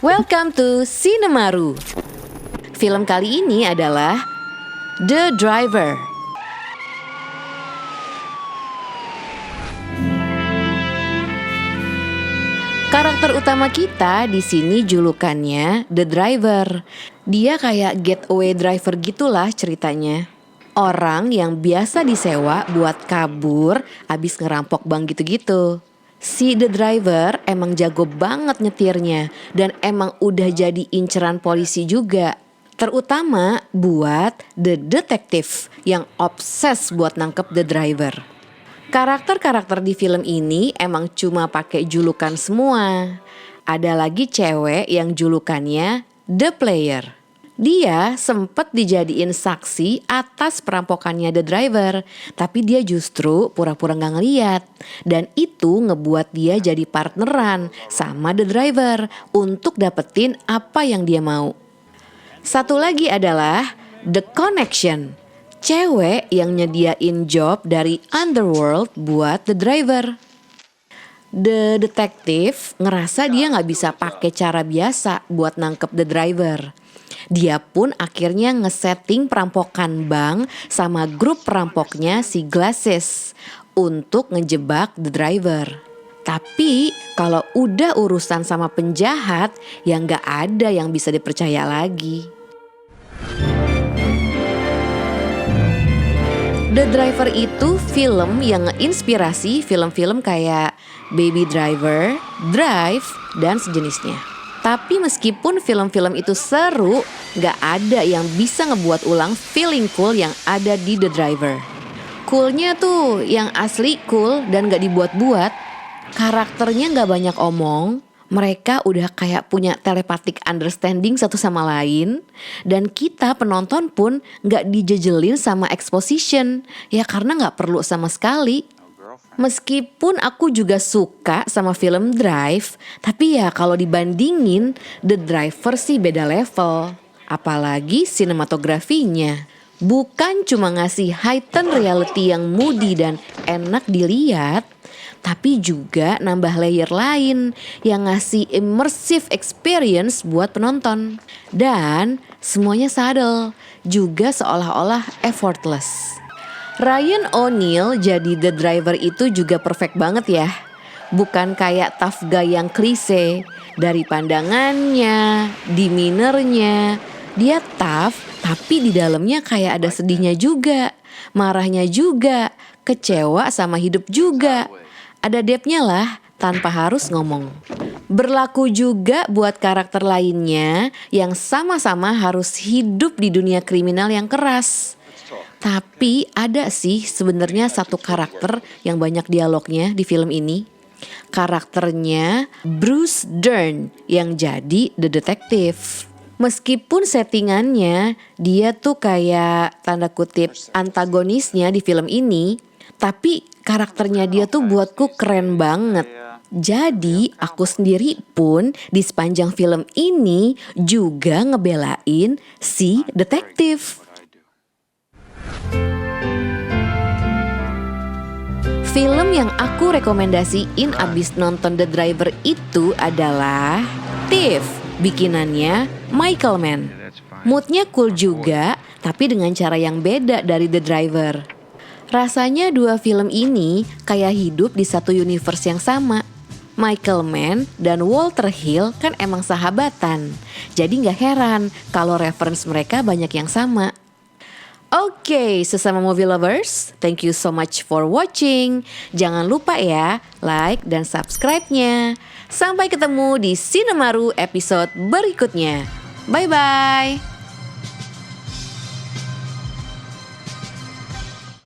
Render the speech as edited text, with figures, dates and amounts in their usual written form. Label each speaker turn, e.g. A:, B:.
A: Welcome to Sinemaru. Film kali ini adalah The Driver. Karakter utama kita di sini julukannya The Driver. Dia kayak getaway driver gitulah ceritanya. Orang yang biasa disewa buat kabur abis ngerampok bank gitu-gitu. Si The Driver emang jago banget nyetirnya dan emang udah jadi inceran polisi juga. Terutama buat The Detective yang obses buat nangkep The Driver. Karakter-karakter di film ini emang cuma pakai julukan semua. Ada lagi cewek yang julukannya The Player. Dia sempet dijadiin saksi atas perampokannya The Driver, tapi dia justru pura-pura gak ngeliat. Dan itu ngebuat dia jadi partneran sama The Driver untuk dapetin apa yang dia mau. Satu lagi adalah The Connection, cewek yang nyediain job dari Underworld buat The Driver. The Detective ngerasa dia gak bisa pakai cara biasa buat nangkep The Driver. Dia pun akhirnya ngesetting perampokan bank sama grup perampoknya si Glasses untuk ngejebak The Driver. Tapi kalau udah urusan sama penjahat, ya gak ada yang bisa dipercaya lagi. The Driver itu film yang ngeinspirasi film-film kayak Baby Driver, Drive, dan sejenisnya. Tapi meskipun film-film itu seru, gak ada yang bisa ngebuat ulang feeling cool yang ada di The Driver. Coolnya tuh yang asli cool dan gak dibuat-buat. Karakternya gak banyak omong. Mereka udah kayak punya telepathic understanding satu sama lain. Dan kita penonton pun gak dijejelin sama exposition. Ya karena gak perlu sama sekali. Meskipun aku juga suka sama film Drive, tapi ya kalau dibandingin The Driver sih beda level. Apalagi sinematografinya. Bukan cuma ngasih heightened reality yang moody dan enak dilihat, tapi juga nambah layer lain yang ngasih immersive experience buat penonton. Dan semuanya subtle, juga seolah-olah effortless. Ryan O'Neal jadi The Driver itu juga perfect banget ya. Bukan kayak tough guy yang klise. Dari pandangannya, demeanornya, dia tough tapi di dalamnya kayak ada sedihnya juga, marahnya juga, kecewa sama hidup juga. Ada depthnya lah tanpa harus ngomong. Berlaku juga buat karakter lainnya yang sama-sama harus hidup di dunia kriminal yang keras. Tapi ada sih sebenarnya satu karakter yang banyak dialognya di film ini. Karakternya Bruce Dern yang jadi The Detective. Meskipun settingannya dia tuh kayak tanda kutip antagonisnya di film ini, tapi karakternya dia tuh buatku keren banget. Jadi aku sendiri pun di sepanjang film ini juga ngebelain si detektif. Film yang aku rekomendasiin abis nonton The Driver itu adalah Thief, bikinannya Michael Mann. Moodnya cool juga, tapi dengan cara yang beda dari The Driver. Rasanya dua film ini kayak hidup di satu universe yang sama. Michael Mann dan Walter Hill kan emang sahabatan, jadi gak heran kalau reference mereka banyak yang sama. Oke, sesama movie lovers, thank you so much for watching. Jangan lupa ya, like dan subscribe-nya. Sampai ketemu di Sinemaru episode berikutnya. Bye-bye.